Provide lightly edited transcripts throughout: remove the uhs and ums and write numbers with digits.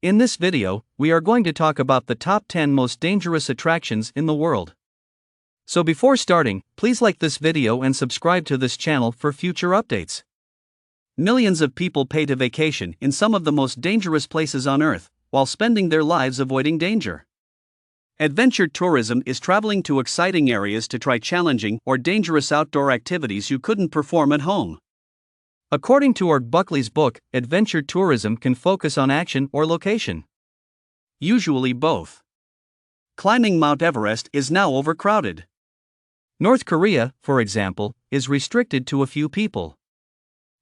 In this video, we are going to talk about the top 10 most dangerous attractions in the world. So before starting, please like this video and subscribe to this channel for future updates. Millions of people pay to vacation in some of the most dangerous places on Earth, while spending their lives avoiding danger. Adventure tourism is traveling to exciting areas to try challenging or dangerous outdoor activities you couldn't perform at home. According to Art Buckley's book, adventure tourism can focus on action or location. Usually both. Climbing Mount Everest is now overcrowded. North Korea, for example, is restricted to a few people.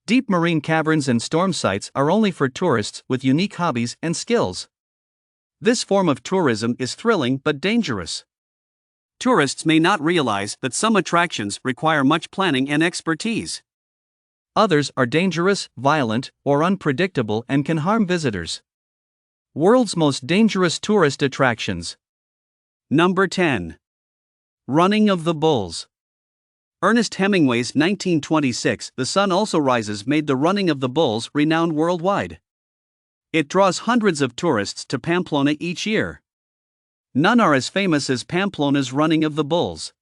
Deep marine caverns and storm sites are only for tourists with unique hobbies and skills. This form of tourism is thrilling but dangerous. Tourists may not realize that some attractions require much planning and expertise. Others are dangerous, violent, or unpredictable and can harm visitors. World's most dangerous tourist attractions. Number 10. Running of the Bulls. Ernest Hemingway's 1926 The Sun Also Rises made the Running of the Bulls renowned worldwide. It draws hundreds of tourists to Pamplona each year. None are as famous as Pamplona's Running of the Bulls.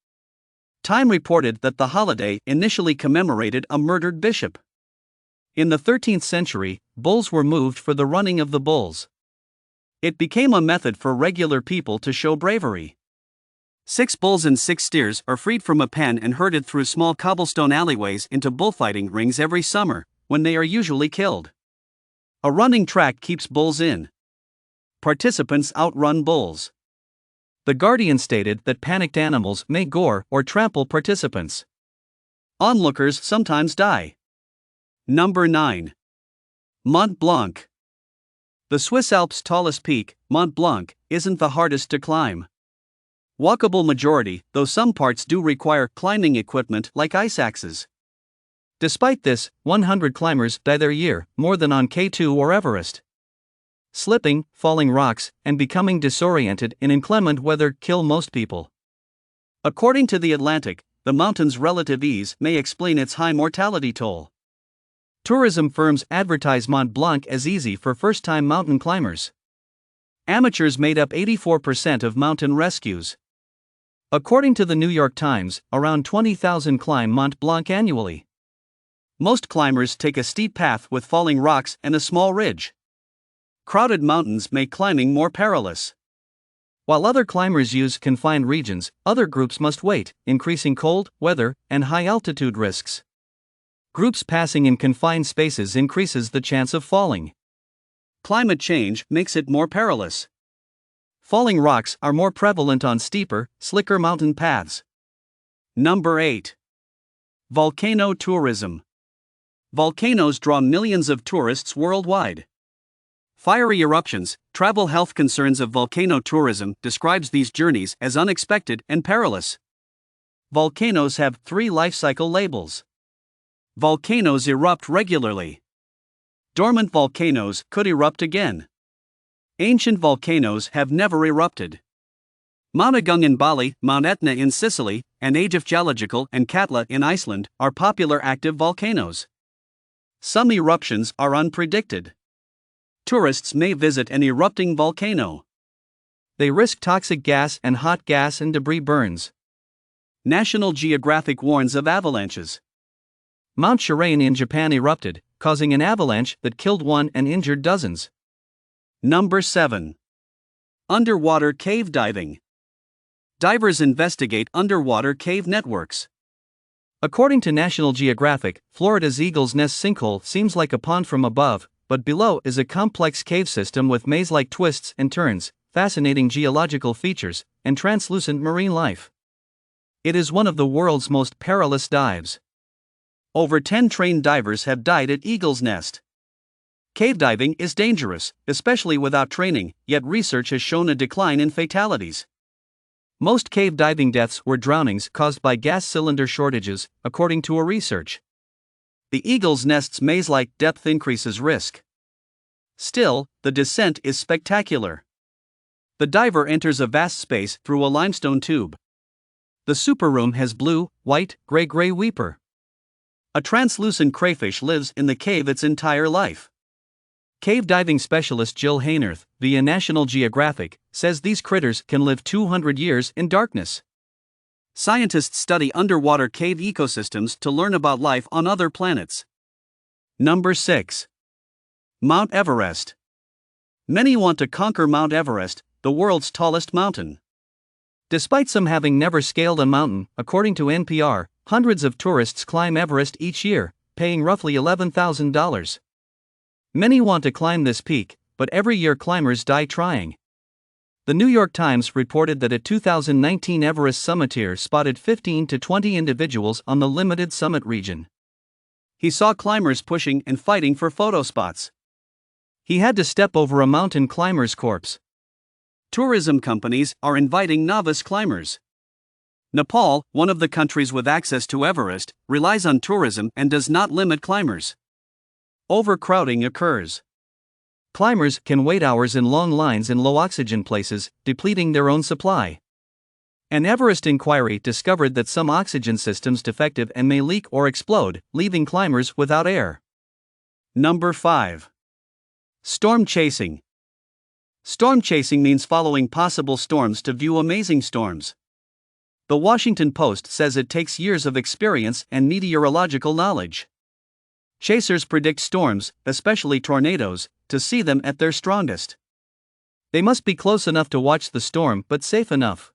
Time reported that the holiday initially commemorated a murdered bishop. In the 13th century, bulls were moved for the running of the bulls. It became a method for regular people to show bravery. 6 bulls and 6 steers are freed from a pen and herded through small cobblestone alleyways into bullfighting rings every summer, when they are usually killed. A running track keeps bulls in. Participants outrun bulls. The Guardian stated that panicked animals may gore or trample participants. Onlookers sometimes die. Number 9. Mont Blanc. The Swiss Alps' tallest peak, Mont Blanc, isn't the hardest to climb. Walkable majority, though some parts do require climbing equipment like ice axes. Despite this, 100 climbers die their year, more than on K2 or Everest. Slipping, falling rocks, and becoming disoriented in inclement weather kill most people. According to The Atlantic, the mountain's relative ease may explain its high mortality toll. Tourism firms advertise Mont Blanc as easy for first-time mountain climbers. Amateurs made up 84% of mountain rescues. According to the New York Times, around 20,000 climb Mont Blanc annually. Most climbers take a steep path with falling rocks and a small ridge. Crowded mountains make climbing more perilous. While other climbers use confined regions, other groups must wait, increasing cold, weather, and high-altitude risks. Groups passing in confined spaces increases the chance of falling. Climate change makes it more perilous. Falling rocks are more prevalent on steeper, slicker mountain paths. Number 8. Volcano Tourism. Volcanoes draw millions of tourists worldwide. Fiery eruptions, travel health concerns of volcano tourism describes these journeys as unexpected and perilous. Volcanoes have 3 life cycle labels. Volcanoes erupt regularly. Dormant volcanoes could erupt again. Ancient volcanoes have never erupted. Mount Agung in Bali, Mount Etna in Sicily, and Eyjafjallajökull and Katla in Iceland are popular active volcanoes. Some eruptions are unpredicted. Tourists may visit an erupting volcano. They risk toxic gas and hot gas and debris burns. National Geographic warns of avalanches. Mount Shirane in Japan erupted, causing an avalanche that killed 1 and injured dozens. Number 7. Underwater cave diving. Divers investigate underwater cave networks. According to National Geographic, Florida's Eagle's Nest sinkhole seems like a pond from above, but below is a complex cave system with maze-like twists and turns, fascinating geological features, and translucent marine life. It is one of the world's most perilous dives. Over 10 trained divers have died at Eagle's Nest. Cave diving is dangerous, especially without training, yet research has shown a decline in fatalities. Most cave diving deaths were drownings caused by gas cylinder shortages, according to a research. The Eagle's Nest's maze-like depth increases risk. Still, the descent is spectacular. The diver enters a vast space through a limestone tube. The super room has blue, white, gray weeper. A translucent crayfish lives in the cave its entire life. Cave diving specialist Jill Haynorth, via National Geographic, says these critters can live 200 years in darkness. Scientists study underwater cave ecosystems to learn about life on other planets. Number 6. Mount Everest. Many want to conquer Mount Everest, the world's tallest mountain. Despite some having never scaled a mountain, according to NPR, hundreds of tourists climb Everest each year, paying roughly $11,000. Many want to climb this peak, but every year climbers die trying. The New York Times reported that a 2019 Everest summiteer spotted 15 to 20 individuals on the limited summit region. He saw climbers pushing and fighting for photo spots. He had to step over a mountain climber's corpse. Tourism companies are inviting novice climbers. Nepal, one of the countries with access to Everest, relies on tourism and does not limit climbers. Overcrowding occurs. Climbers can wait hours in long lines in low oxygen places, depleting their own supply. An Everest inquiry discovered that some oxygen systems defective and may leak or explode, leaving climbers without air. Number 5. Storm chasing. Storm chasing means following possible storms to view amazing storms. The Washington Post says it takes years of experience and meteorological knowledge. Chasers predict storms, especially tornadoes, to see them at their strongest. They must be close enough to watch the storm but safe enough.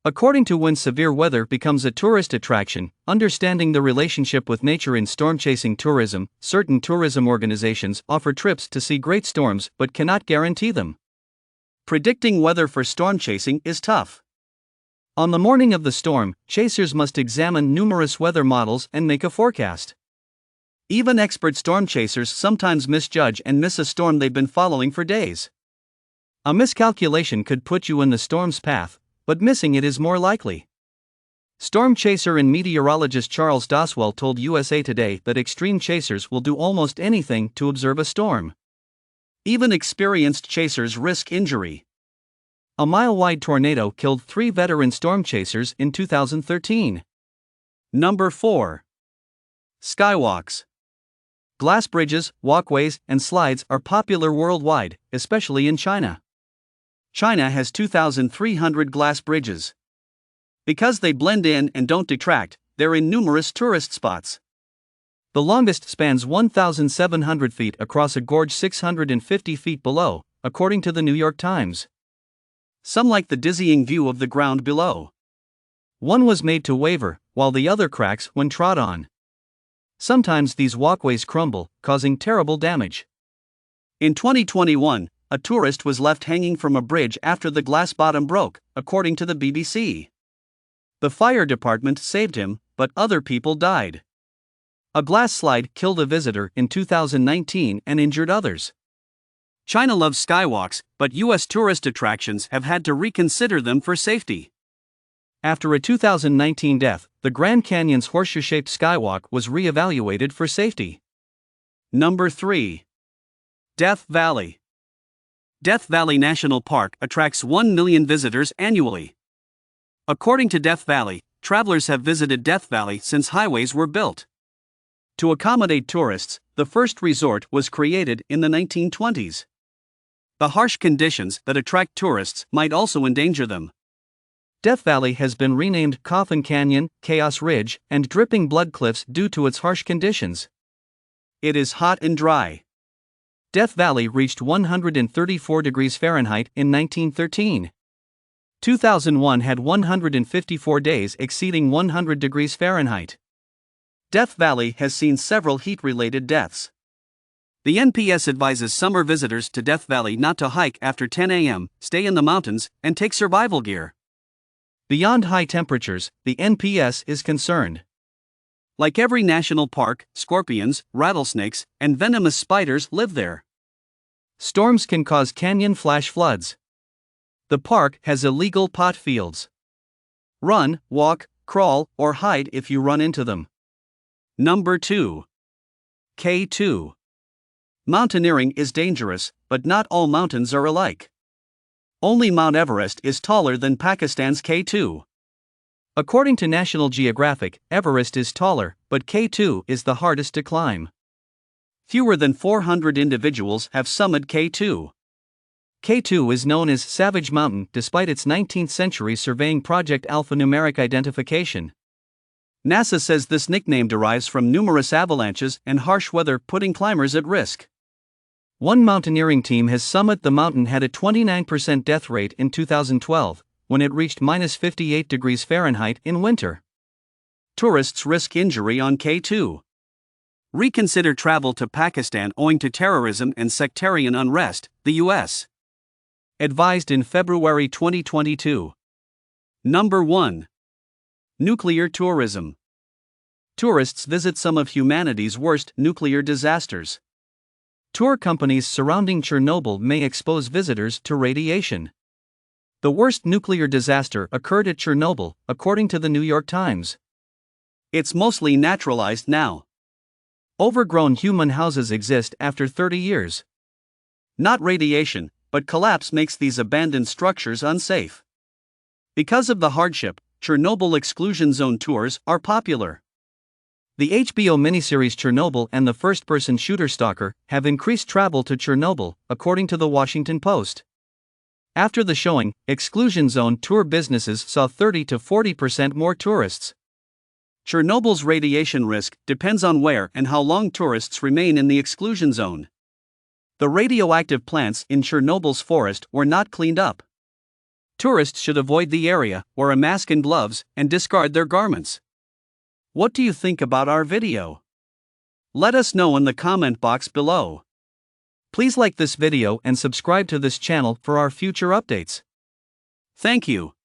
According to when severe weather becomes a tourist attraction, understanding the relationship with nature in storm chasing tourism, certain tourism organizations offer trips to see great storms but cannot guarantee them. Predicting weather for storm chasing is tough. On the morning of the storm, chasers must examine numerous weather models and make a forecast. Even expert storm chasers sometimes misjudge and miss a storm they've been following for days. A miscalculation could put you in the storm's path, but missing it is more likely. Storm chaser and meteorologist Charles Doswell told USA Today that extreme chasers will do almost anything to observe a storm. Even experienced chasers risk injury. A mile-wide tornado killed 3 veteran storm chasers in 2013. Number 4. Skywalks. Glass bridges, walkways, and slides are popular worldwide, especially in China. China has 2,300 glass bridges. Because they blend in and don't detract, they're in numerous tourist spots. The longest spans 1,700 feet across a gorge 650 feet below, according to the New York Times. Some like the dizzying view of the ground below. One was made to waver, while the other cracks when trod on. Sometimes these walkways crumble, causing terrible damage. In 2021, a tourist was left hanging from a bridge after the glass bottom broke, according to the BBC. The fire department saved him, but other people died. A glass slide killed a visitor in 2019 and injured others. China loves skywalks, but U.S. tourist attractions have had to reconsider them for safety. After a 2019 death, the Grand Canyon's horseshoe-shaped skywalk was re-evaluated for safety. Number 3. Death Valley. Death Valley National Park attracts 1 million visitors annually. According to Death Valley, travelers have visited Death Valley since highways were built. To accommodate tourists, the first resort was created in the 1920s. The harsh conditions that attract tourists might also endanger them. Death Valley has been renamed Coffin Canyon, Chaos Ridge, and Dripping Blood Cliffs due to its harsh conditions. It is hot and dry. Death Valley reached 134 degrees Fahrenheit in 1913. 2001 had 154 days exceeding 100 degrees Fahrenheit. Death Valley has seen several heat-related deaths. The NPS advises summer visitors to Death Valley not to hike after 10 a.m., stay in the mountains, and take survival gear. Beyond high temperatures, the NPS is concerned. Like every national park, scorpions, rattlesnakes, and venomous spiders live there. Storms can cause canyon flash floods. The park has illegal pot fields. Run, walk, crawl, or hide if you run into them. Number 2. K2. Mountaineering is dangerous, but not all mountains are alike. Only Mount Everest is taller than Pakistan's K2. According to National Geographic, Everest is taller, but K2 is the hardest to climb. Fewer than 400 individuals have summited K2. K2 is known as Savage Mountain despite its 19th century surveying project alphanumeric identification. NASA says this nickname derives from numerous avalanches and harsh weather putting climbers at risk. One mountaineering team has summited the mountain had a 29% death rate in 2012, when it reached -58 degrees Fahrenheit in winter. Tourists risk injury on K2. Reconsider travel to Pakistan owing to terrorism and sectarian unrest, the U.S. advised in February 2022. Number 1. Nuclear tourism. Tourists visit some of humanity's worst nuclear disasters. Tour companies surrounding Chernobyl may expose visitors to radiation. The worst nuclear disaster occurred at Chernobyl, according to the New York Times. It's mostly naturalized now. Overgrown human houses exist after 30 years. Not radiation, but collapse makes these abandoned structures unsafe. Because of the hardship, Chernobyl exclusion zone tours are popular. The HBO miniseries Chernobyl and the first-person shooter Stalker have increased travel to Chernobyl, according to the Washington Post. After the showing, exclusion zone tour businesses saw 30 to 40% more tourists. Chernobyl's radiation risk depends on where and how long tourists remain in the exclusion zone. The radioactive plants in Chernobyl's forest were not cleaned up. Tourists should avoid the area, wear a mask and gloves, and discard their garments. What do you think about our video? Let us know in the comment box below. Please like this video and subscribe to this channel for our future updates. Thank you.